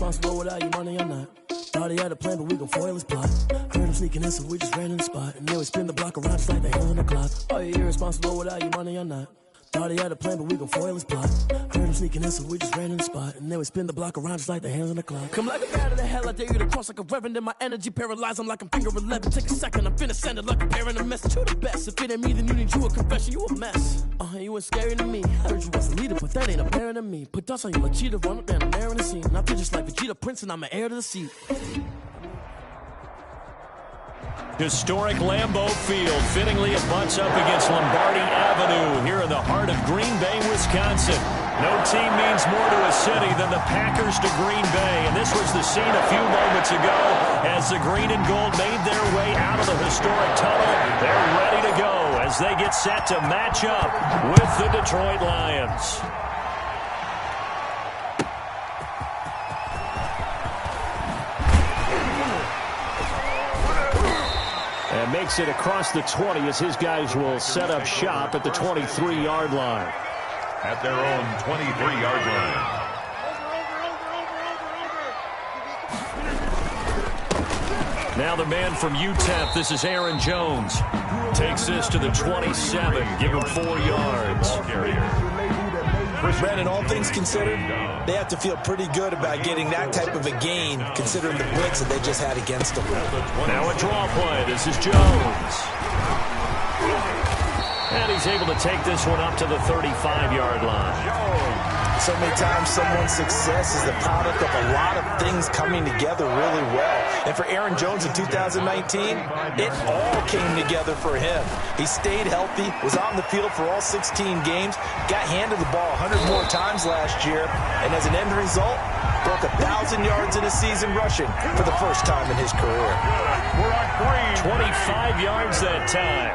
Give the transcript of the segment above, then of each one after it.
irresponsible without your money or not. Thought he had a plan, but we gon' foil his plot. Heard him sneaking in, so we just ran in the spot. And then we spin the block around just like the hands on the clock. Are you irresponsible without your money or not? Thought he had a plan, but we gon' foil his plot. Heard him sneaking in, so we just ran in the spot. And then we spin the block around just like the hands on the clock. Come like a bat of the hell, I dare you to cross like a reverend. In my energy paralyzed, I'm like I'm finger 11. Take a second, I'm finna send it like a bearing a message to the best. If it ain't me, then you need you a confession, you a mess. You ain't scary to me. Heard you was a leader, but that ain't apparent to me. Put dust on you, a cheetah, run up down the air in the scene. I feel just like Vegeta Prince, and I'm an heir to the seat. Historic Lambeau Field. Fittingly, it butts up against Lombardi Avenue here in the heart of Green Bay, Wisconsin. No team means more to a city than the Packers to Green Bay. And this was the scene a few moments ago as the green and gold made their way out of the historic tunnel. They're ready to go as they get set to match up with the Detroit Lions. And makes it across the 20 as his guys will set up shop at the 23-yard line. At their own 23-yard line. Now the man from UTEP, this is Aaron Jones. Takes this to the 27, give him 4 yards. Brandon, all things considered, they have to feel pretty good about getting that type of a gain, considering the blitz that they just had against them. Now a draw play. This is Jones. And he's able to take this one up to the 35-yard line. So many times someone's success is the product of a lot of things coming together really well. And for Aaron Jones in 2019, it all came together for him. He stayed healthy, was on the field for all 16 games, got handed the ball 100 more times last year, and as an end result, broke 1,000 yards in a season rushing for the first time in his career. 25 yards that time.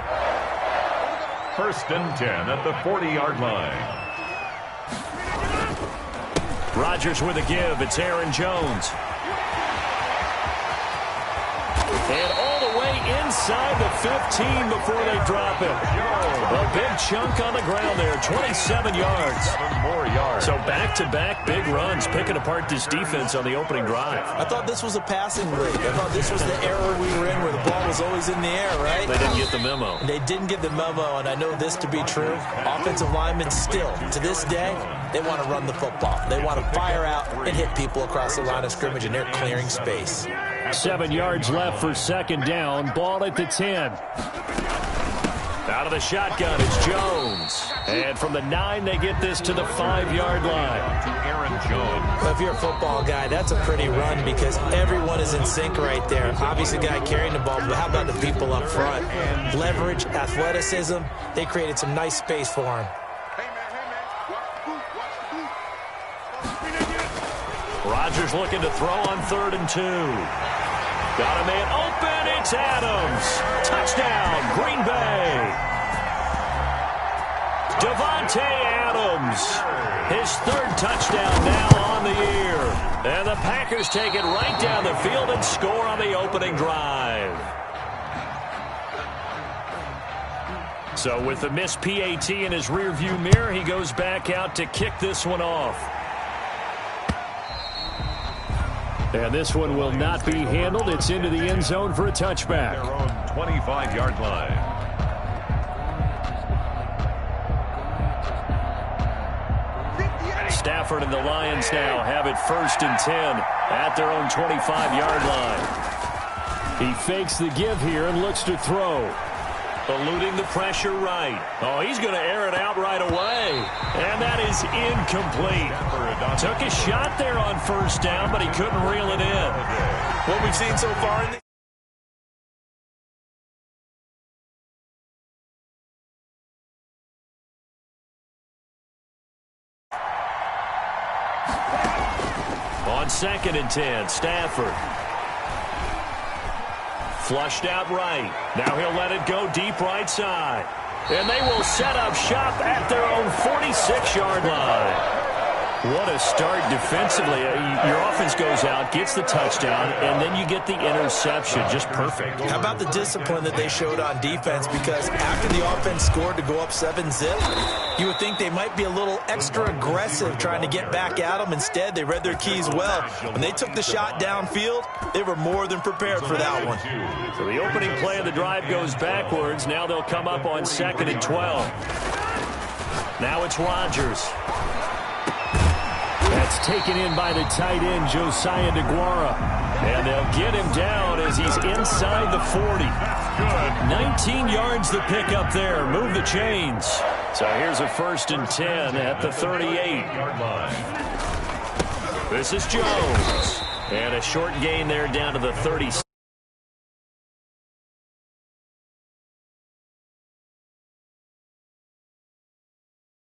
1st and 10 at the 40-yard line. Rodgers with a give. It's Aaron Jones. And all the way inside the 15 before they drop it. A big chunk on the ground there, 27 yards. 7 more yards. So back-to-back big runs, picking apart this defense on the opening drive. I thought this was a passing league. I thought this was the era we were in where the ball was always in the air, right? They didn't get the memo. They didn't get the memo, and I know this to be true. Offensive linemen still, to this day, they want to run the football. They want to fire out and hit people across the line of scrimmage, and they're clearing space. 7 yards left for 2nd down. Ball at the 10. Out of the shotgun, it's Jones. And from the 9, they get this to the 5-yard line. To Aaron Jones. Well, if you're a football guy, that's a pretty run because everyone is in sync right there. Obviously, the guy carrying the ball, but how about the people up front? Leverage, athleticism, they created some nice space for him. Rodgers looking to throw on 3rd and 2. Got a man open. It's Adams. Touchdown, Green Bay. Devontae Adams. His 3rd touchdown now on the year. And the Packers take it right down the field and score on the opening drive. So with the missed PAT in his rearview mirror, he goes back out to kick this one off. And this one will not be handled. It's into the end zone for a touchback. Their own 25-yard line. Stafford and the Lions now have it 1st and 10 at their own 25-yard line. He fakes the give here and looks to throw. Eluding the pressure right. Oh, he's going to air it out right away. And that is incomplete. Took a shot there on 1st down, but he couldn't reel it in. What we've seen so far in the on 2nd and 10, Stafford. Flushed out right. Now he'll let it go deep right side. And they will set up shop at their own 46-yard line. What a start defensively. Your offense goes out, gets the touchdown, and then you get the interception. Just perfect. How about the discipline that they showed on defense? Because after the offense scored to go up 7-zip, you would think they might be a little extra aggressive trying to get back at them. Instead, they read their keys well. When they took the shot downfield, they were more than prepared for that one. So the opening play of the drive goes backwards. Now they'll come up on 2nd and 12. Now it's Rodgers. That's taken in by the tight end, Josiah DeGuara. And they'll get him down as he's inside the 40. 19 yards to pick up there. Move the chains. So here's a 1st and 10 at the 38. This is Jones. And a short gain there down to the 30.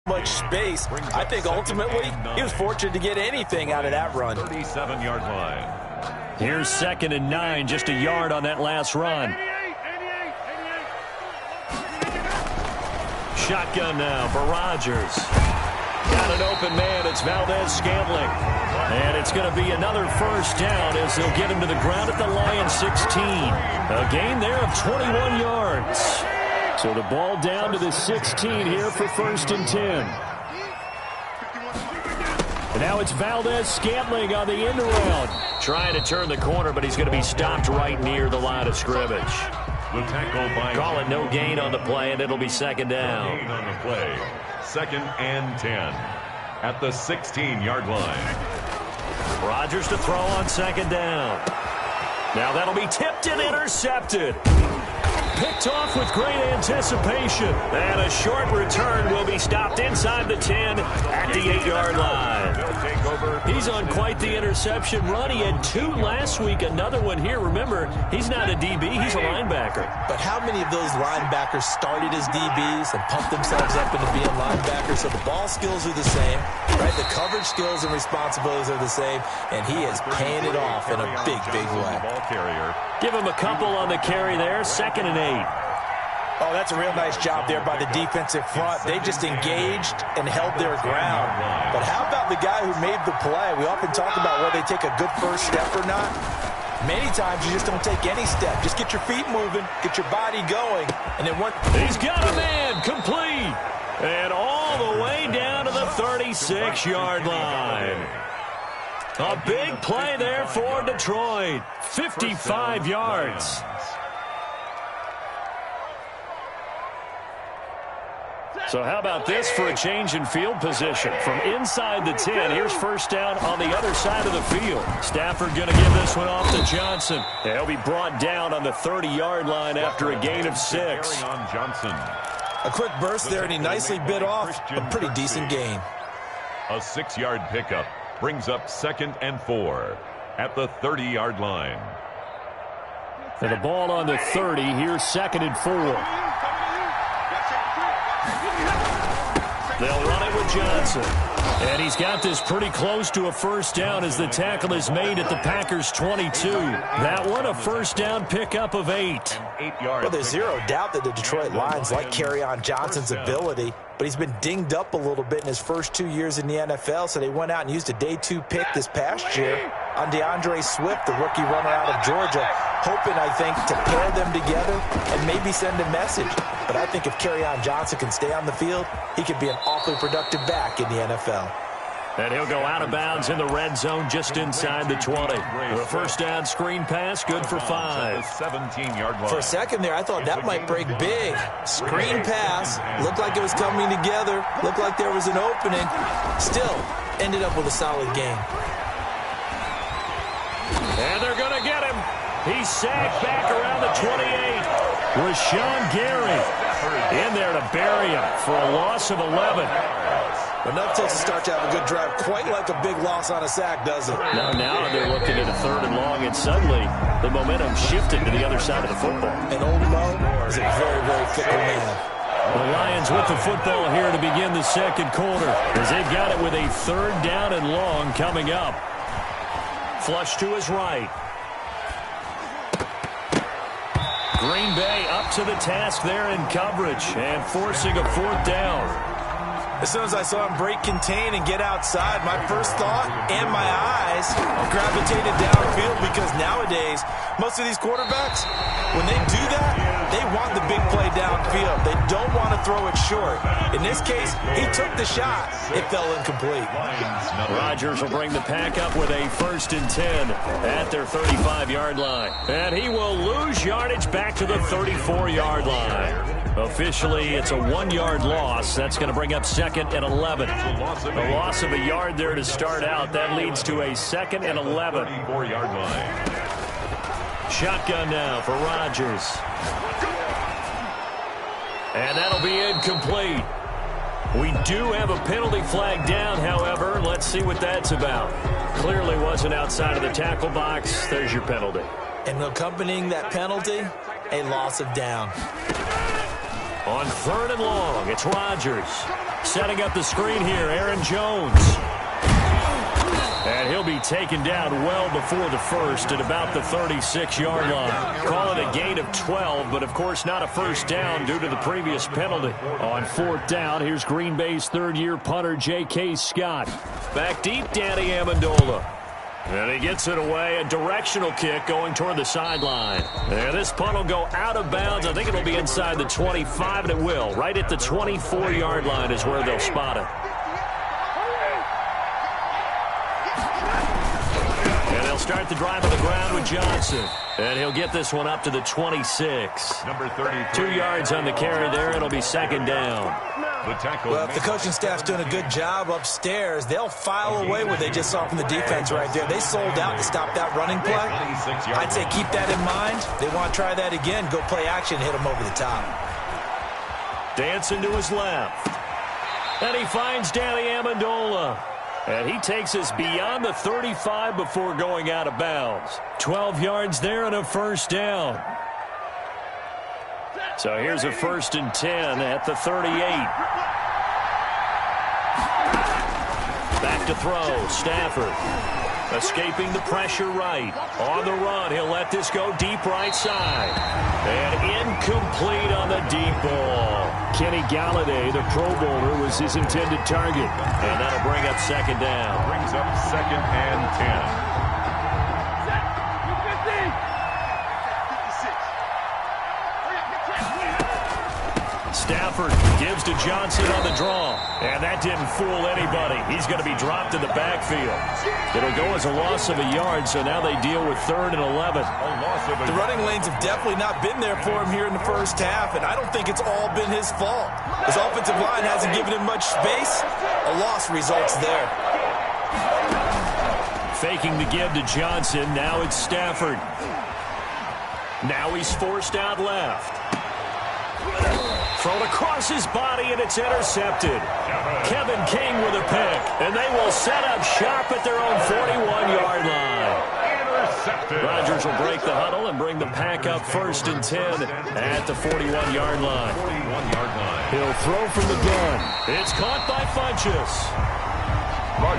Much space. I think ultimately he was fortunate to get anything out of that run. 37-yard line. Here's 2nd and 9, just a yard on that last run. Shotgun now for Rodgers. Got an open man. It's Valdez-Scantling. And it's going to be another 1st down as they'll get him to the ground at the Lions 16. A gain there of 21 yards. So the ball down to the 16 here for 1st and 10. And now it's Valdez-Scantling on the end around. Trying to turn the corner, but he's going to be stopped right near the line of scrimmage. The tackle by Call it no gain on the play, and it'll be 2nd down. No gain on the play. 2nd and 10 at the 16-yard line. Rodgers to throw on 2nd down. Now that'll be tipped and intercepted. Picked off with great anticipation. And a short return will be stopped inside the 10 at the 8-yard line. He's on quite the interception run. He had 2 last week, another one here. Remember, he's not a DB, he's a linebacker. But how many of those linebackers started as DBs and pumped themselves up into being linebackers? So the ball skills are the same, right? The coverage skills and responsibilities are the same, and he is paying it off in a big, big way. Ball carrier. Give him a couple on the carry there, 2nd and 8. Oh, that's a real nice job there by the defensive front. They just engaged and held their ground. But how about the guy who made the play? We often talk about whether they take a good first step or not. Many times you just don't take any step. Just get your feet moving, get your body going, and then one. He's got a man, complete. And all the way down to the 36-yard line. A big play there for Detroit. 55 yards. So how about this for a change in field position? From inside the 10, here's 1st down on the other side of the field. Stafford going to give this one off to Johnson. He'll be brought down on the 30-yard line after a gain of 6. Johnson. A quick burst there, and he nicely bit off a pretty decent gain. A 6-yard pickup brings up 2nd and 4 at the 30-yard line. And the ball on the 30, here's 2nd and 4. They'll run it with Johnson. And he's got this pretty close to a 1st down as the tackle is made at the Packers' 22. That one a 1st down pickup of 8. Well, there's zero doubt that the Detroit Lions like Kerryon Johnson's ability, but he's been dinged up a little bit in his first 2 years in the NFL, so they went out and used a day 2 pick this past year on DeAndre Swift, the rookie runner out of Georgia, hoping, I think, to pair them together and maybe send a message. But I think if Kerryon Johnson can stay on the field, he could be an awfully productive back in the NFL. And he'll go out of bounds in the red zone just inside the 20. The 1st down screen pass, good for 5. 17-yard line. For a second there, I thought that might break big. Screen pass, looked like it was coming together, looked like there was an opening. Still, ended up with a solid game. And they're going to get him. He's sacked back around the 28. Rashawn Gary in there to bury him for a loss of 11. Enough takes a start to have a good drive, quite like a big loss on a sack, doesn't it? Now they're looking at a 3rd and long, and suddenly the momentum shifted to the other side of the football. And old Mo is a very, very fickle man. The Lions with the football here to begin the 2nd quarter as they've got it with a 3rd down and long coming up. Flush to his right. Green Bay up to the task there in coverage and forcing a 4th down. As soon as I saw him break contain and get outside, my first thought and my eyes gravitated downfield, because nowadays, most of these quarterbacks, when they do that, they want the big play downfield. They don't want to throw it short. In this case, he took the shot. It fell incomplete. Rodgers will bring the pack up with a 1st and 10 at their 35-yard line. And he will lose yardage back to the 34-yard line. Officially, it's a 1-yard loss. That's going to bring up 2nd and 11. A loss of a yard there to start out. That leads to a 2nd and 11. 34-yard line. Shotgun now for Rodgers. And that'll be incomplete. We do have a penalty flag down, however. Let's see what that's about. Clearly wasn't outside of the tackle box. There's your penalty. And accompanying that penalty, a loss of down. On 3rd and long, it's Rodgers. Setting up the screen here, Aaron Jones. And he'll be taken down well before the first at about the 36-yard line. Call it a gain of 12, but of course not a first down due to the previous penalty. On 4th down, here's Green Bay's 3rd-year punter, J.K. Scott. Back deep, Danny Amendola. And he gets it away, a directional kick going toward the sideline. And this punt will go out of bounds. I think it'll be inside the 25, and it will. Right at the 24-yard line is where they'll spot it. And they'll start the drive on the ground with Johnson. And he'll get this one up to the 26. Number 33. 2 yards on the carry there. It'll be 2nd down. Well, if the coaching staff's doing a good job upstairs, they'll file away what they just saw from the defense right there. They sold out to stop that running play. I'd say keep that in mind. They want to try that again. Go play action, hit them over the top. Dancing to his left. And he finds Danny Amendola. And he takes us beyond the 35 before going out of bounds. 12 yards there and a first down. So here's a 1st and 10 at the 38. Back to throw, Stafford. Escaping the pressure right. On the run, he'll let this go deep right side. And incomplete on the deep ball. Kenny Galladay, the Pro Bowler, was his intended target. And that'll bring up 2nd down. Brings up 2nd and 10. Stafford gives to Johnson on the draw. And that didn't fool anybody. He's going to be dropped in the backfield. It'll go as a loss of a yard, so now they deal with 3rd and 11. The running lanes have definitely not been there for him here in the first half, and I don't think it's all been his fault. His offensive line hasn't given him much space. A loss results there. Faking the give to Johnson. Now it's Stafford. Now he's forced out left. Thrown across his body, and it's intercepted. Kevin King with a pick, and they will set up shop at their own 41-yard line. Rodgers will break the huddle and bring the pack up 1st and 10 at the 41-yard line. He'll throw from the gun. It's caught by Funchess.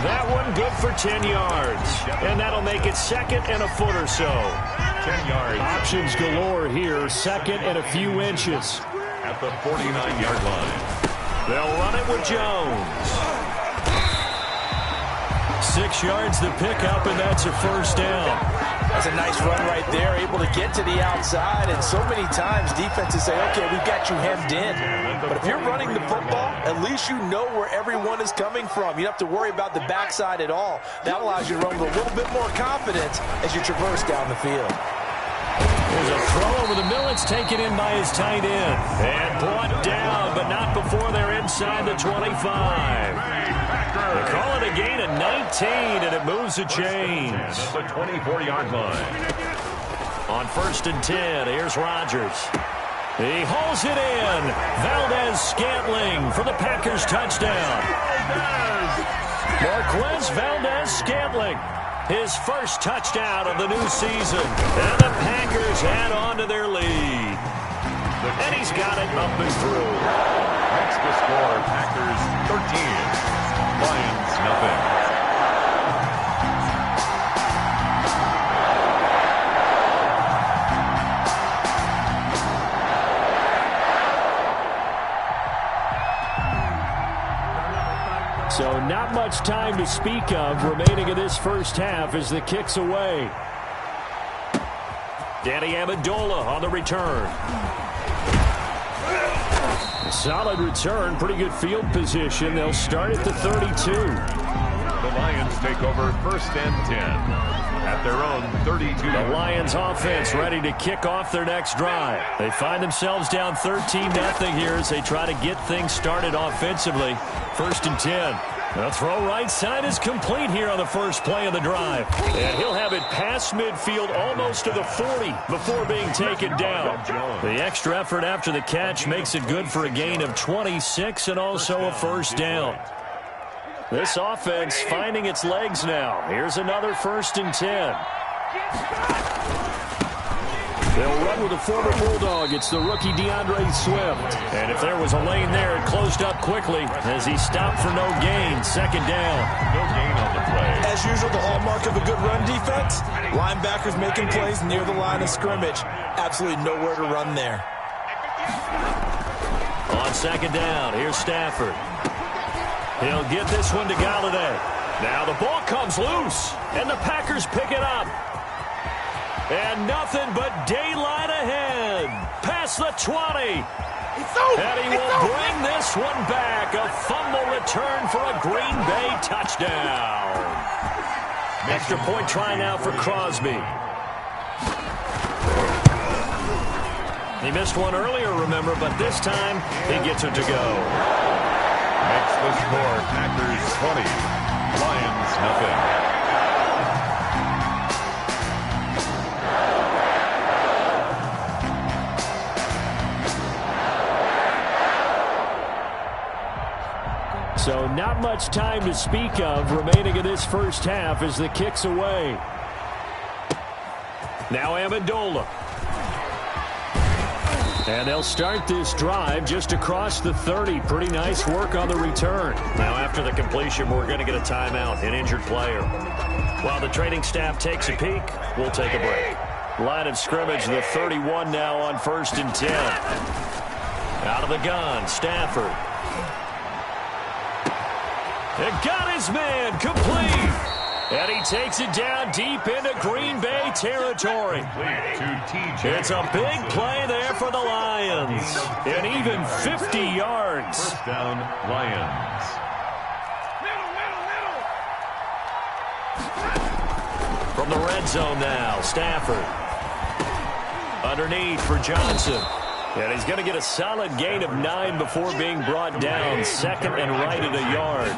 That one good for 10 yards. And that'll make it 2nd and a foot or so. 10 yards. Options galore here. 2nd and a few inches. At the 49-yard line. They'll run it with Jones. 6 yards the pickup, and that's a first down. That's a nice run right there, able to get to the outside. And so many times defenses say, okay, we've got you hemmed in. But if you're running the football, at least you know where everyone is coming from. You don't have to worry about the backside at all. That allows you to run with a little bit more confidence as you traverse down the field. There's a throw over the middle. It's taken in by his tight end. And brought down, but not before they're inside the 25. They call it a gain of 19, and it moves the chains. At the 24-yard line. On 1st and 10, here's Rodgers. He hauls it in. Valdez-Scantling for the Packers touchdown. Marquez Valdez-Scantling. His first touchdown of the new season. And the Packers add on to their lead. And he's got it up and through. Makes the score Packers 13. Lions nothing. So not much time to speak of remaining in this first half as the kick's away. Danny Amendola on the return. Solid return, pretty good field position. They'll start at the 32. The Lions take over 1st and 10 at their own 32. The Lions offense ready to kick off their next drive. They find themselves down 13-0 here as they try to get things started offensively. 1st and 10. The throw right side is complete here on the first play of the drive. And he'll have it past midfield almost to the 40 before being taken down. The extra effort after the catch makes it good for a gain of 26 and also a first down. This offense finding its legs now. Here's another 1st and 10. They'll run with a former Bulldog. It's the rookie DeAndre Swift. And if there was a lane there, it closed up quickly as he stopped for no gain. 2nd down. No gain on the play. As usual, the hallmark of a good run defense, linebackers making plays near the line of scrimmage. Absolutely nowhere to run there. On 2nd down, here's Stafford. He'll get this one to Galladay. Now the ball comes loose, and the Packers pick it up. And nothing but daylight ahead. Past the 20. And he will bring this one back. A fumble return for a Green Bay touchdown. Extra point try now for Crosby. He missed one earlier, remember, but this time he gets it to go. Makes the score Packers 20, Lions nothing. So not much time to speak of remaining in this first half as the kick's away. Now Amendola. And they'll start this drive just across the 30. Pretty nice work on the return. Now after the completion, we're going to get a timeout, an injured player. While the training staff takes a peek, we'll take a break. Line of scrimmage, the 31 now on 1st and 10. Out of the gun, Stafford. It got his man complete. And he takes it down deep into Green Bay territory. It's a big play there for the Lions. And even 50 yards. First down, Lions. From the red zone now, Stafford. Underneath for Johnson. And he's going to get a solid gain of 9 before being brought down. 2nd and right at a yard.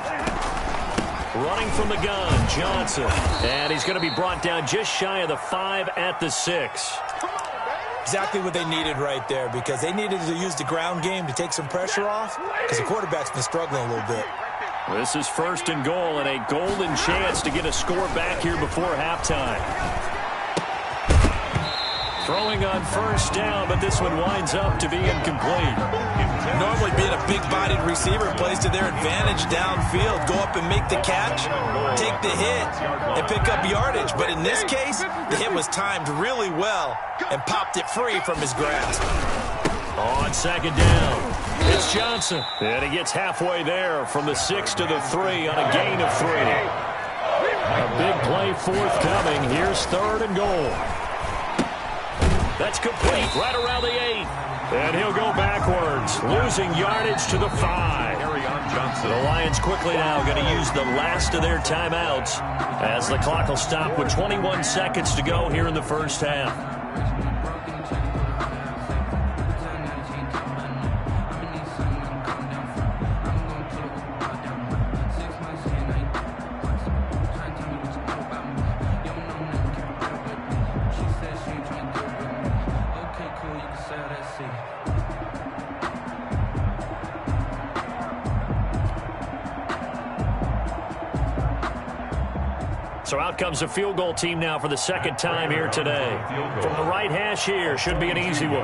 Running from the gun, Johnson. And he's going to be brought down just shy of the 5 at the 6. Exactly what they needed right there, because they needed to use the ground game to take some pressure off, because the quarterback's been struggling a little bit. This is 1st and goal, and a golden chance to get a score back here before halftime. Throwing on 1st down, but this one winds up to be incomplete. Normally being a big-bodied receiver plays to their advantage downfield. Go up and make the catch, take the hit, and pick up yardage. But in this case, the hit was timed really well and popped it free from his grasp. On 2nd down, it's Johnson. And he gets halfway there from the 6 to the 3 on a gain of 3. A big play forthcoming. Here's 3rd and goal. That's complete right around the 8. And he'll go backwards, losing yardage to the 5. The Lions quickly now going to use the last of their timeouts as the clock will stop with 21 seconds to go here in the first half. So out comes the field goal team now for the 2nd time here today. From the right hash here, should be an easy one.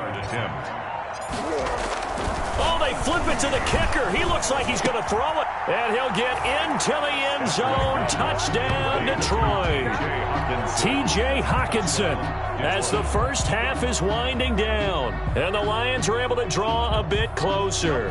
Oh, they flip it to the kicker. He looks like he's going to throw it. And he'll get into the end zone. Touchdown, Detroit. T.J. Hockenson as the first half is winding down. And the Lions are able to draw a bit closer.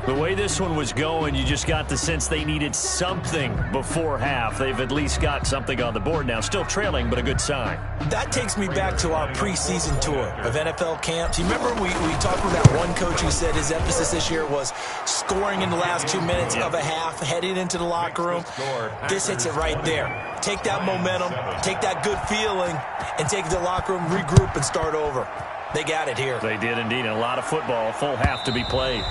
The way this one was going, you just got the sense they needed something before half. They've at least got something on the board now. Still trailing, but a good sign. That takes me back to our preseason tour of NFL camps. You remember we talked about that one coach who said his emphasis this year was scoring in the last 2 minutes of a half, heading into the locker room. This hits it right there. Take that momentum, take that good feeling, and take it to the locker room, regroup, and start over. They got it here. They did indeed. A lot of football, full half to be played.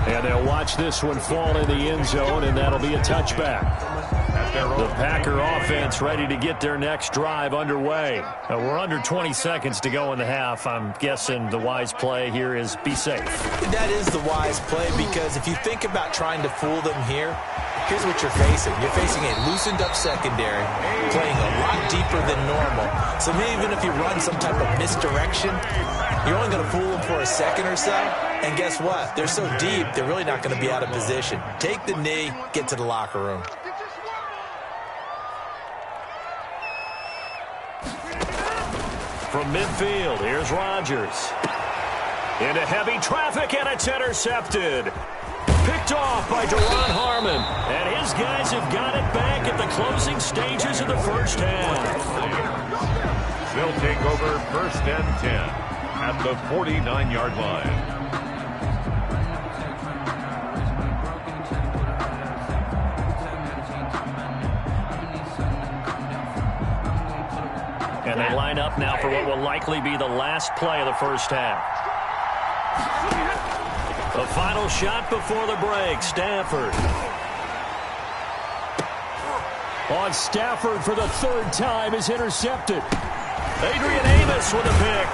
And they'll watch this one fall in the end zone, and that'll be a touchback. The Packer offense ready to get their next drive underway. We're under 20 seconds to go in the half. I'm guessing the wise play here is be safe. That is the wise play, because if you think about trying to fool them here, here's what you're facing. You're facing a loosened-up secondary, playing a lot deeper than normal. So even if you run some type of misdirection, you're only going to fool them for a second or so. And guess what? They're so deep, they're really not going to be out of position. Take the knee, get to the locker room. From midfield, here's Rodgers. Into heavy traffic, and it's intercepted. Picked off by Deron Harmon. And his guys have got it back at the closing stages of the first half. They'll take over 1st and 10 at the 49-yard line. And they line up now for what will likely be the last play of the first half. The final shot before the break, Stafford. On Stafford for the third time is intercepted. Adrian Amos with a pick.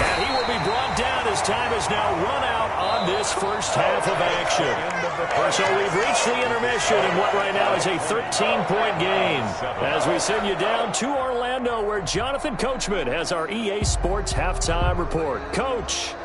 And he will be brought down as time is now run out on this first half of action. So we've reached the intermission in what right now is a 13-point game. As we send you down to Orlando, where Jonathan Coachman has our EA Sports halftime report. Coach.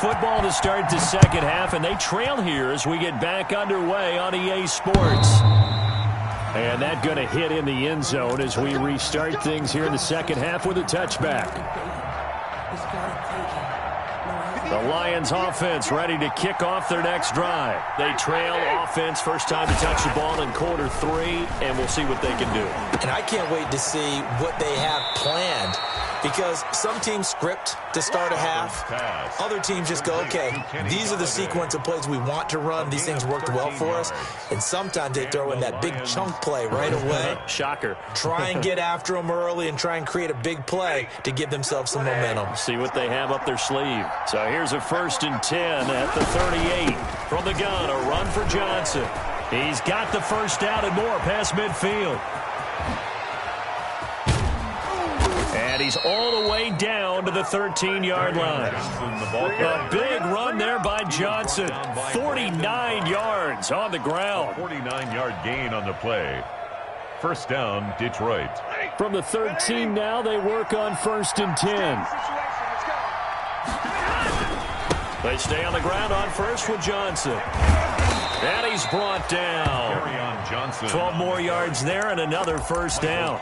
Football to start the second half, and they trail here as we get back underway on EA Sports. And that going to hit in the end zone as we restart things here in the second half with a touchback. The Lions offense ready to kick off their next drive. They trail offense, first time to touch the ball in quarter 3, and we'll see what they can do. And I can't wait to see what they have planned, because some teams script to start a half. Other teams just go, okay, these are the sequence of plays we want to run. These things worked well for us. And sometimes they throw in that big chunk play right away. Shocker. Try and get after them early and try and create a big play to give themselves some momentum. See what they have up their sleeve. So here's a 1st and 10 at the 38. From the gun, a run for Johnson. He's got the first down and more past midfield. And he's all the way down to the 13-yard line. A big run there by Johnson. 49 yards on the ground. 49-yard gain on the play. First down, Detroit. From the 13 now, they work on 1st and 10. They stay on the ground on first with Johnson. And he's brought down. 12 more yards there and another first down.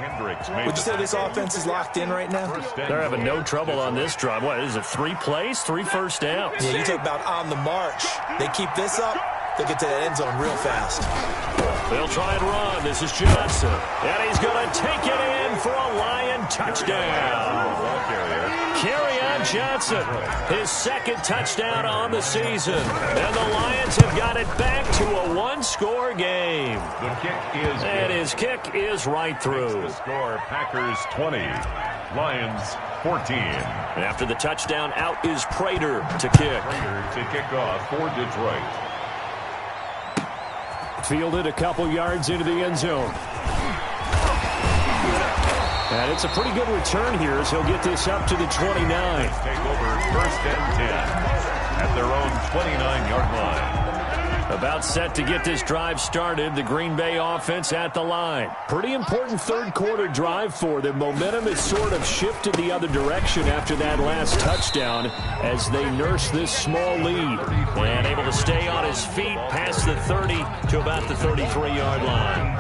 Would you say this offense is locked in right now? They're having no trouble on this drive. What, is it 3 plays, 3 first downs? Yeah, you talk about on the march. They keep this up, they'll get to that end zone real fast. They'll try and run. This is Johnson. And he's going to take it in for a Lion touchdown. Kerryon Johnson, his 2nd touchdown on the season. And the Lions have got it back to a one-score game. The kick is and his kick is right through. The score, Packers 20, Lions 14. And after the touchdown, out is Prater to kick. Prater to kick off for Detroit. Fielded a couple yards into the end zone. And it's a pretty good return here as he'll get this up to the 29. Take over 1st and 10 at their own 29-yard line. About set to get this drive started. The Green Bay offense at the line. Pretty important third quarter drive for them. Momentum has sort of shifted the other direction after that last touchdown as they nurse this small lead. And able to stay on his feet past the 30 to about the 33-yard line.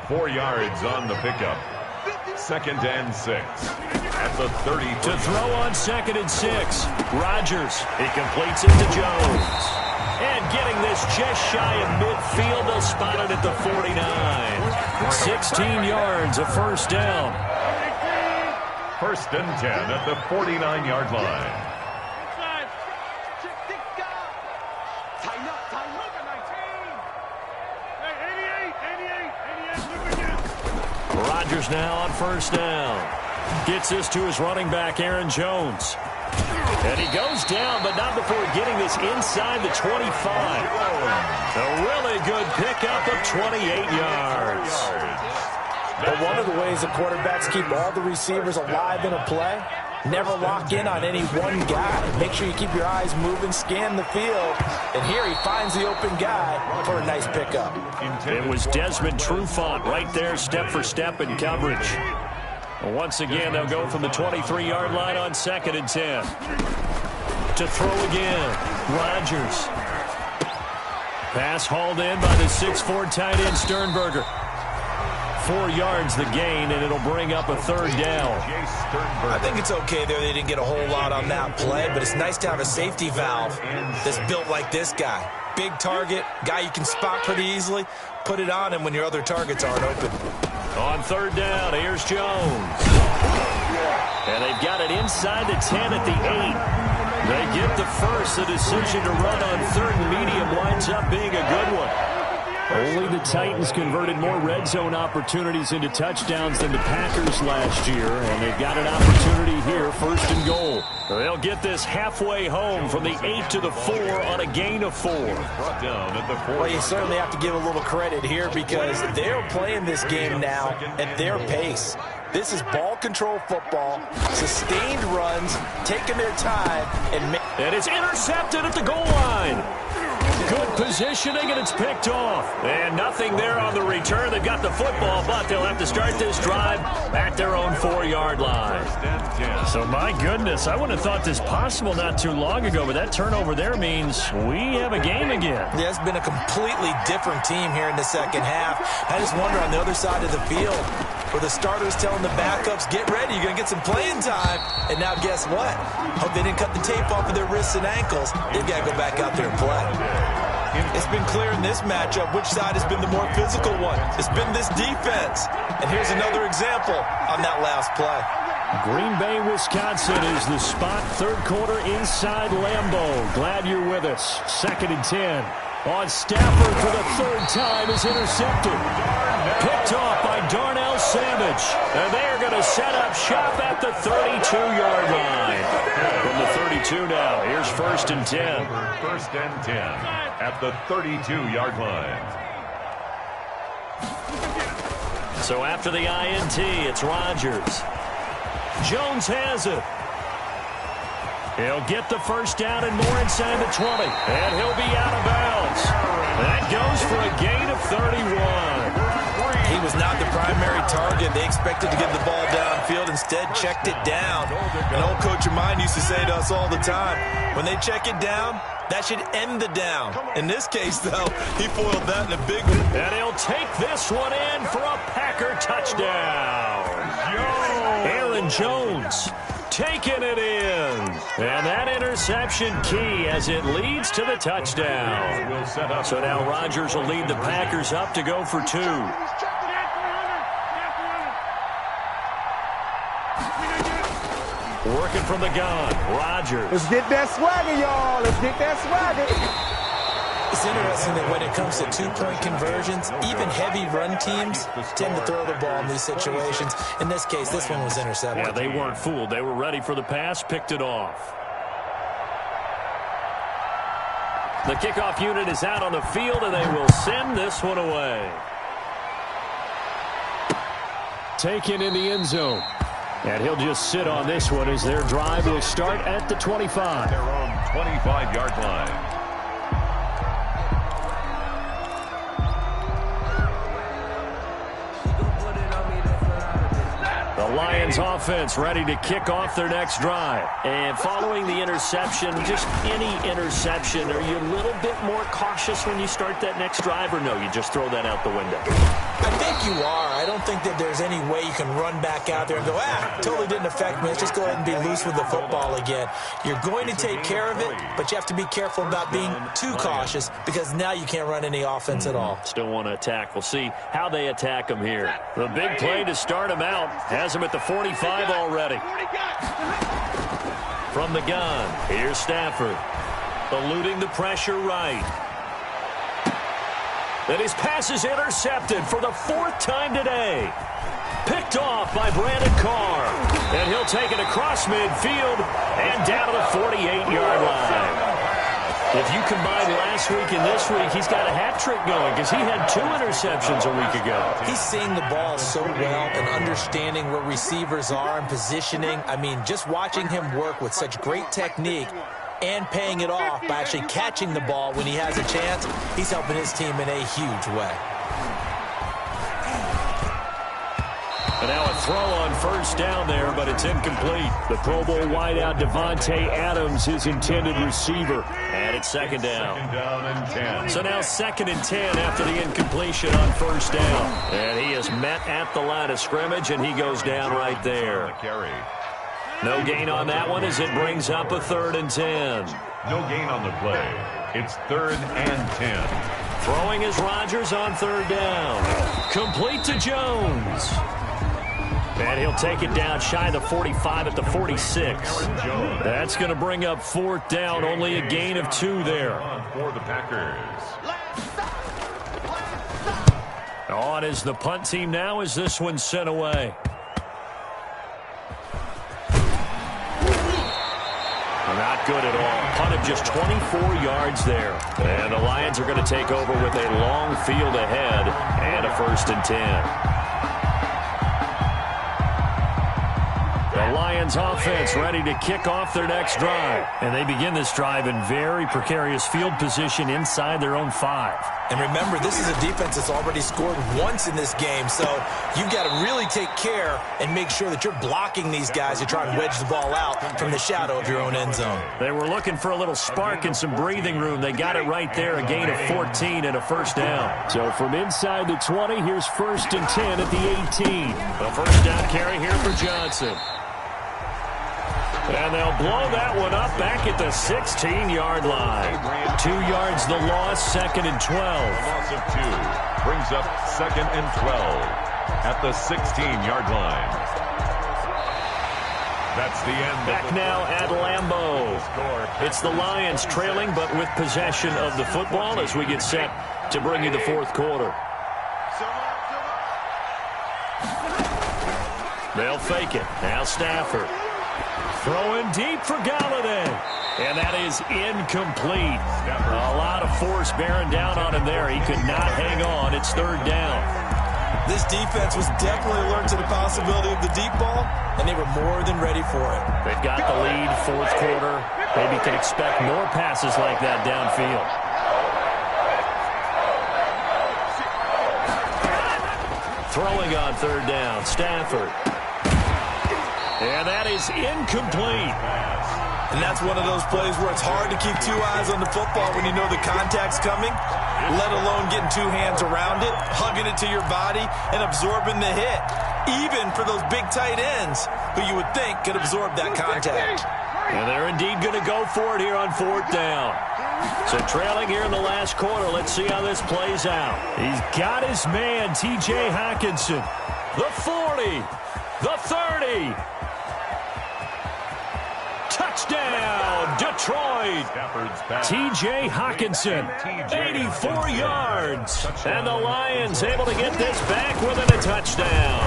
4 yards on the pickup. 2nd and 6. At the 30. To throw on 2nd and 6. Rodgers. He completes it to Jones. And getting this just shy of midfield, they'll spot it at the 49. 16 yards, a first down. 1st and 10 at the 49-yard line. Rodgers now on first down. Gets this to his running back, Aaron Jones. And he goes down, but not before getting this inside the 25. A really good pickup of 28 yards. But one of the ways the quarterbacks keep all the receivers alive in a play, never lock in on any one guy. Make sure you keep your eyes moving, scan the field. And here he finds the open guy for a nice pickup. It was Desmond Trufant right there, step for step in coverage. Once again, they'll go from the 23-yard line on 2nd and 10. To throw again, Rodgers. Pass hauled in by the 6'4" tight end Sternberger. 4 yards the gain, and it'll bring up a third down. I think it's okay there. They didn't get a whole lot on that play, but it's nice to have a safety valve that's built like this guy. Big target, guy you can spot pretty easily. Put it on him when your other targets aren't open. On third down, here's Jones. And they've got it inside the 10 at the 8. They get the first. The decision to run on 3rd and medium winds up being a good one. Only the Titans converted more red zone opportunities into touchdowns than the Packers last year, and they've got an opportunity here, 1st and goal. They'll get this halfway home from the 8 to the 4 on a gain of 4. Well, you certainly have to give a little credit here because they're playing this game now at their pace. This is ball control football, sustained runs, taking their time, and it's intercepted at the goal line. Good positioning, and it's picked off. And nothing there on the return. They've got the football, but they'll have to start this drive at their own 4-yard line. So, my goodness, I wouldn't have thought this possible not too long ago, but that turnover there means we have a game again. Yeah, it's been a completely different team here in the second half. I just wonder on the other side of the field, where the starters telling the backups, get ready, you're going to get some playing time. And now guess what? Hope they didn't cut the tape off of their wrists and ankles. They've got to go back out there and play. It's been clear in this matchup which side has been the more physical one. It's been this defense. And here's another example on that last play. Green Bay, Wisconsin is the spot. 3rd quarter inside Lambeau. Glad you're with us. 2nd and 10. On Stafford for the 3rd time is intercepted. Picked off by Darnell Savage. And they are going to set up shop at the 32-yard line. From the 32 now, here's 1st and 10. 1st and 10 at the 32-yard line. So after the INT, it's Rodgers. Jones has it. He'll get the first down and more inside the 20. And he'll be out of bounds. That goes for a gain of 31. He was not the primary target. They expected to get the ball downfield. Instead, checked it down. An old coach of mine used to say to us all the time, when they check it down, that should end the down. In this case, though, he foiled that in a big one. And he'll take this one in for a Packer touchdown. Aaron Jones taking it in. And that interception key as it leads to the touchdown. So now Rodgers will lead the Packers up to go for 2. Working from the gun, Rodgers. Let's get that swagger, y'all. Let's get that swagger. It's interesting that when it comes to 2-point conversions, even heavy run teams tend to throw the ball in these situations. In this case, this one was intercepted. Yeah, they weren't fooled. They were ready for the pass, picked it off. The kickoff unit is out on the field, and they will send this one away. Taken in the end zone. And he'll just sit on this one as their drive will start at the 25. Their own 25-yard line. The Lions offense ready to kick off their next drive. And following the interception, just any interception, are you a little bit more cautious when you start that next drive, or no, you just throw that out the window? I think you are. I don't think that there's any way you can run back out there and go, totally didn't affect me. Let's just go ahead and be loose with the football again. You're going to take care of it, but you have to be careful about being too cautious because now you can't run any offense at all. Still want to attack. We'll see how they attack him here. The big play to start him out has him at the 45 already. From the gun, here's Stafford. Eluding the pressure right. And his pass is intercepted for the 4th time today. Picked off by Brandon Carr. And he'll take it across midfield and down to the 48-yard line. If you combine last week and this week, he's got a hat trick going because he had 2 interceptions a week ago. He's seeing the ball so well and understanding where receivers are and positioning. I mean, just watching him work with such great technique and paying it off by actually catching the ball when he has a chance, he's helping his team in a huge way. And now a throw on first down there, but it's incomplete. The Pro Bowl wideout Devontae Adams, his intended receiver. And it's second down. Second down and 10. So now 2nd and 10 after the incompletion on first down. And he is met at the line of scrimmage, and he goes down right there. No gain on that one as it brings up a 3rd and 10. No gain on the play. It's 3rd and 10. Throwing is Rodgers on 3rd down. Complete to Jones. And he'll take it down shy of the 45 at the 46. That's going to bring up 4th down. Only a gain of 2 there. For the Packers. On is the punt team now as this one's sent away. Not good at all. Punt of just 24 yards there. And the Lions are going to take over with a long field ahead and a 1st and 10. The Lions offense ready to kick off their next drive. And they begin this drive in very precarious field position inside their own 5. And remember, this is a defense that's already scored once in this game, so you've got to really take care and make sure that you're blocking these guys to try and wedge the ball out from the shadow of your own end zone. They were looking for a little spark and some breathing room. They got it right there, a gain of 14 and a 1st down. So from inside the 20, here's 1st and 10 at the 18. The 1st down carry here for Johnson. And they'll blow that one up back at the 16-yard line. 2 yards the loss, 2nd and 12. Loss of 2 brings up 2nd and 12 at the 16-yard line. That's the end. Back now at Lambeau. It's the Lions trailing, but with possession of the football as we get set to bring you the 4th quarter. They'll fake it. Now Stafford. Throwing deep for Galladay. And that is incomplete. A lot of force bearing down on him there. He could not hang on. It's 3rd down. This defense was definitely alert to the possibility of the deep ball, and they were more than ready for it. They've got the lead, 4th quarter. Maybe can expect more passes like that downfield. Throwing on 3rd down, Stafford. And that is incomplete. And that's one of those plays where it's hard to keep 2 eyes on the football when you know the contact's coming, let alone getting 2 hands around it, hugging it to your body, and absorbing the hit. Even for those big tight ends who you would think could absorb that contact. And they're indeed going to go for it here on 4th down. So trailing here in the last quarter, let's see how this plays out. He's got his man, T.J. Hockenson. The 40, the 30. Touchdown, Detroit. T.J. Hockenson, 84 yards. And the Lions able to get this back within a touchdown.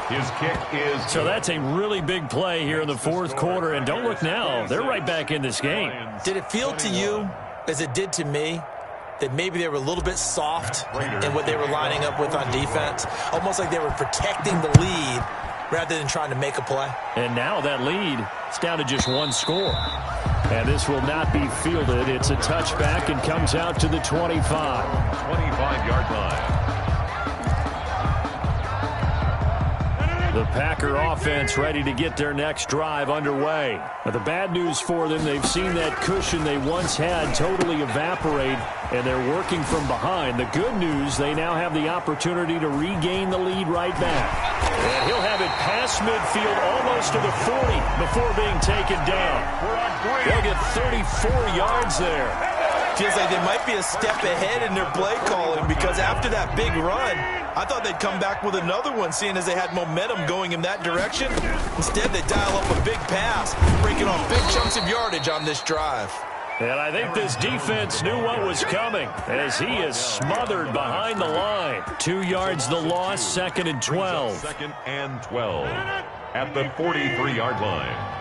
His kick is... So that's a really big play here in the 4th quarter. And don't look now, they're right back in this game. Did it feel to you, as it did to me, that maybe they were a little bit soft in what they were lining up with on defense? Almost like they were protecting the lead rather than trying to make a play. And now that lead is down to just 1 score. And this will not be fielded. It's a touchback and comes out to the 25. 25-yard line. The Packer offense ready to get their next drive underway. Now, the bad news for them, they've seen that cushion they once had totally evaporate, and they're working from behind. The good news, they now have the opportunity to regain the lead right back. And he'll have it past midfield almost to the 40 before being taken down. They'll get 34 yards there. Feels like they might be a step ahead in their play calling, because after that big run, I thought they'd come back with another one, seeing as they had momentum going in that direction. Instead, they dial up a big pass, breaking off big chunks of yardage on this drive. And I think this defense knew what was coming, as he is smothered behind the line. 2 yards the loss, 2nd and 12. 2nd and 12 at the 43-yard line.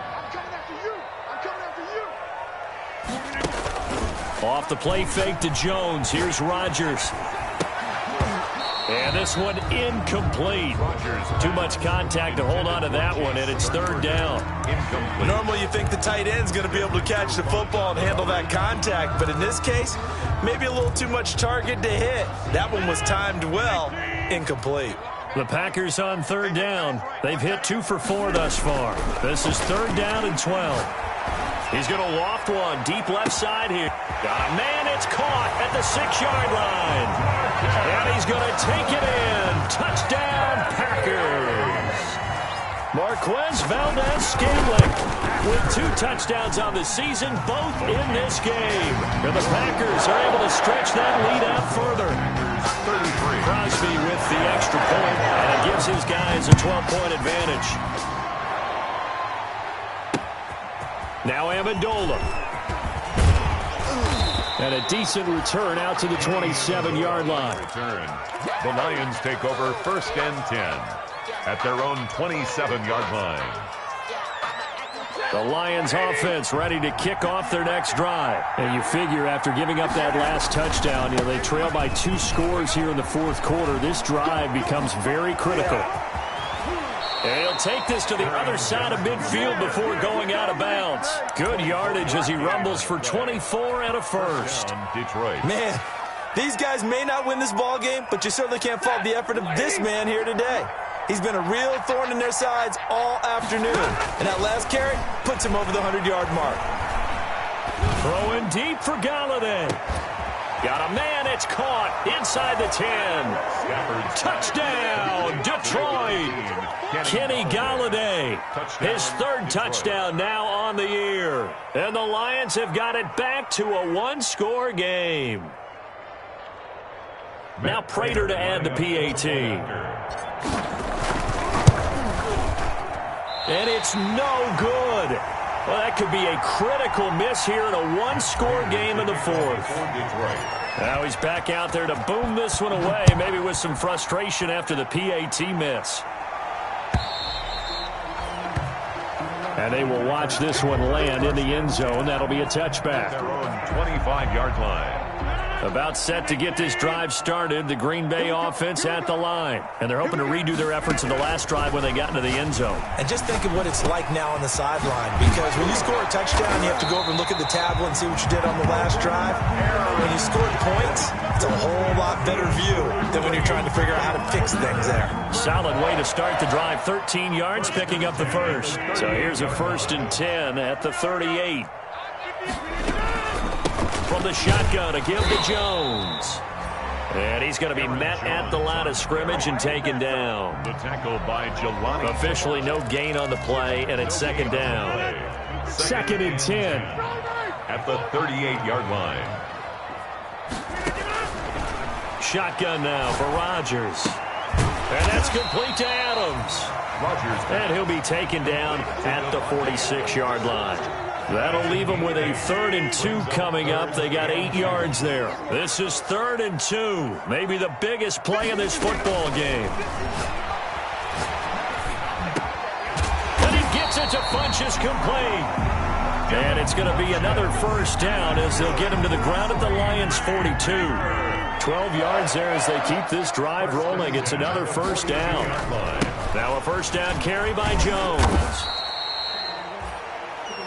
Off the play fake to Jones. Here's Rodgers. And this one incomplete. Too much contact to hold on to that one, and it's 3rd down. Incomplete. Normally you think the tight end's going to be able to catch the football and handle that contact, but in this case, maybe a little too much target to hit. That one was timed well. Incomplete. The Packers on 3rd down. They've hit 2 for 4 thus far. This is 3rd down and 12. He's going to loft one deep left side here. Got a man, it's caught at the 6-yard line. And he's going to take it in. Touchdown, Packers. Marquez Valdez-Scantling with 2 touchdowns on the season, both in this game. And the Packers are able to stretch that lead out further. 33. Crosby with the extra point, and it gives his guys a 12-point advantage. Now Amendola. And a decent return out to the 27-yard line. Return. The Lions take over 1st and 10 at their own 27-yard line. The Lions offense ready to kick off their next drive. And you figure after giving up that last touchdown, they trail by 2 scores here in the 4th quarter. This drive becomes very critical. And he'll take this to the other side of midfield before going out of bounds. Good yardage as he rumbles for 24 and a first. Detroit. Man, these guys may not win this ball game, but you certainly can't fault the effort of this man here today. He's been a real thorn in their sides all afternoon. And that last carry puts him over the 100-yard mark. Throwing deep for Galladay. Got a man, it's caught inside the 10. Touchdown, Detroit. Kenny Galladay, his 3rd touchdown now on the year. And the Lions have got it back to a 1-score game. Now Prater to add the PAT. And it's no good. Well, that could be a critical miss here in a 1-score game in the 4th. Now he's back out there to boom this one away, maybe with some frustration after the PAT miss. And they will watch this one land in the end zone. That'll be a touchback. Their own 25-yard line. About set to get this drive started, the Green Bay offense at the line. And they're hoping to redo their efforts in the last drive when they got into the end zone. And just think of what it's like now on the sideline, because when you score a touchdown, you have to go over and look at the tablet and see what you did on the last drive. When you scored points, it's a whole lot better view than when you're trying to figure out how to fix things there. Solid way to start the drive, 13 yards, picking up the first. So here's a 1st and 10 at the 38. From the shotgun, a give to Jones. And he's going to be met at the line of scrimmage and taken down. The tackle by Jelani. Officially no gain on the play, and it's 2nd down. 2nd and 10. At the 38-yard line. Shotgun now for Rodgers. And that's complete to Adams. Rodgers. And he'll be taken down at the 46-yard line. That'll leave them with a 3rd and 2 coming up. They got 8 yards there. This is 3rd and 2. Maybe the biggest play in this football game. And he gets it to Funchess complete. And it's going to be another 1st down as they'll get him to the ground at the Lions' 42. 12 yards there as they keep this drive rolling. It's another 1st down. Now a 1st down carry by Jones.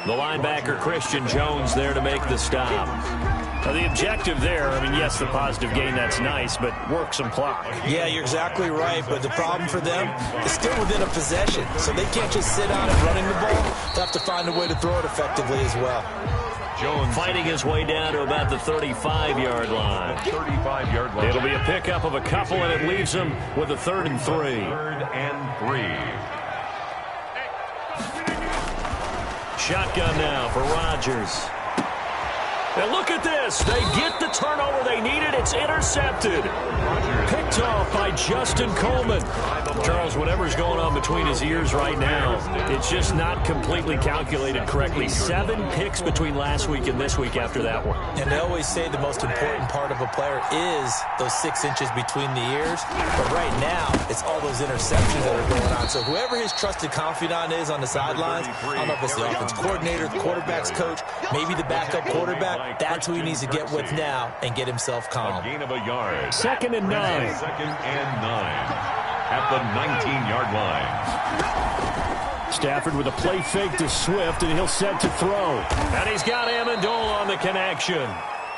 The linebacker, Christian Jones, there to make the stop. The objective there, I mean, yes, the positive gain, that's nice, but work some clock. Yeah, you're exactly right, but the problem for them is still within a possession, so they can't just sit on it running the ball. They have to find a way to throw it effectively as well. Jones fighting his way down to about the 35-yard line. 35-yard line. It'll be a pickup of a couple, and it leaves him with a 3rd and 3. 3rd and 3. Shotgun now for Rodgers. And look at this. They get the turnover they needed. It's intercepted. Picked off by Justin Coleman. Charles, whatever's going on between his ears right now, it's just not completely calculated correctly. 7 picks between last week and this week after that one. And they always say the most important part of a player is those 6 inches between the ears. But right now, it's all those interceptions that are going on. So whoever his trusted confidant is on the sidelines, I don't know if it's the offense coordinator, the quarterback's coach, maybe the backup quarterback, that's who he needs to get with now and get himself calm. A gain of a yard. 2nd and 9. 2nd and 9. At the 19-yard line. Stafford with a play fake to Swift, and he'll set to throw. And he's got Amendola on the connection.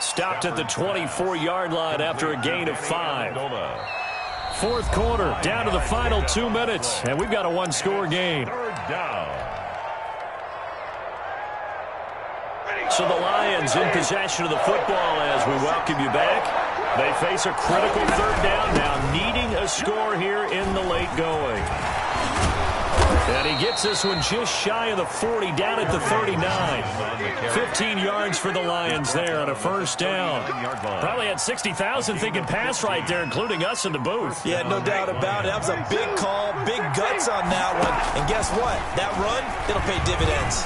Stopped at the 24-yard line after a gain of 5. 4th quarter, down to the final 2 minutes, and we've got a 1-score game. 3rd down. So the Lions in possession of the football as we welcome you back. They face a critical 3rd down now, needing a score here in the late going. And he gets this one just shy of the 40, down at the 39. 15 yards for the Lions there on a 1st down. Probably had 60,000 thinking pass right there, including us in the booth. Yeah, no doubt about it. That was a big call, big guts on that one. And guess what? That run, it'll pay dividends.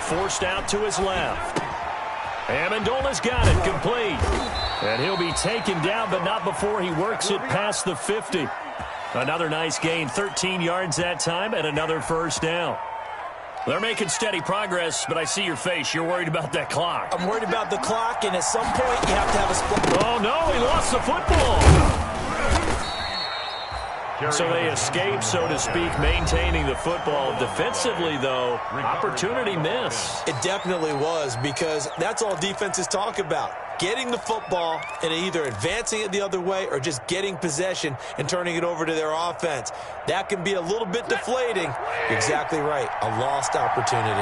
Forced out to his left. Amendola's got it, complete. And he'll be taken down, but not before he works it past the 50. Another nice gain, 13 yards that time, and another 1st down. They're making steady progress, but I see your face. You're worried about that clock. I'm worried about the clock, and at some point you have to have a split. Oh, no, he lost the football. So they escape, so to speak, maintaining the football. Defensively, though, opportunity miss. It definitely was, because that's all defenses talk about. Getting the football and either advancing it the other way or just getting possession and turning it over to their offense. That can be a little bit deflating. You're exactly right. A lost opportunity.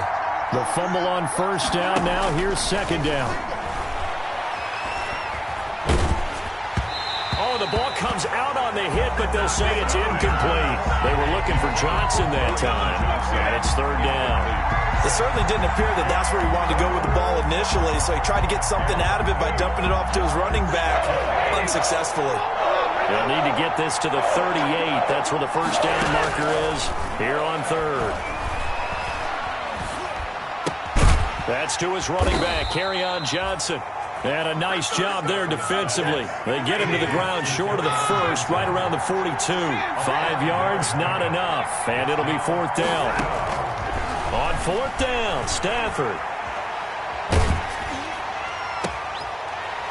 The fumble on 1st down. Now here's 2nd down. Oh, the ball comes out on the hit, but they'll say it's incomplete. They were looking for Johnson that time, and it's 3rd down. It certainly didn't appear that that's where he wanted to go with the ball initially, so he tried to get something out of it by dumping it off to his running back unsuccessfully. They'll need to get this to the 38. That's where the 1st down marker is here on 3rd. That's to his running back, Kerryon Johnson. And a nice job there defensively. They get him to the ground short of the 1st, right around the 42. 5 yards, not enough. And it'll be 4th down. On 4th down, Stafford.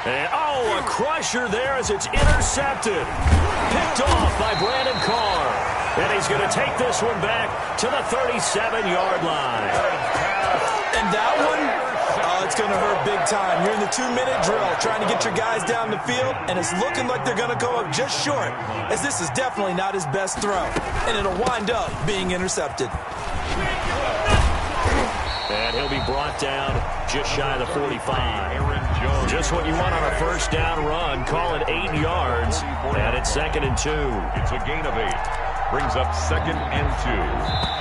And, oh, a crusher there as it's intercepted. Picked off by Brandon Carr. And he's going to take this one back to the 37-yard line. And that one, it's going to hurt big time. You're in the 2-minute drill trying to get your guys down the field, and it's looking like they're going to go up just short, as this is definitely not his best throw. And it'll wind up being intercepted. And he'll be brought down just shy of the 45. Just what you want on a 1st down run. Call it 8 yards. And it's 2nd and 2. It's a gain of 8. Brings up 2nd and 2.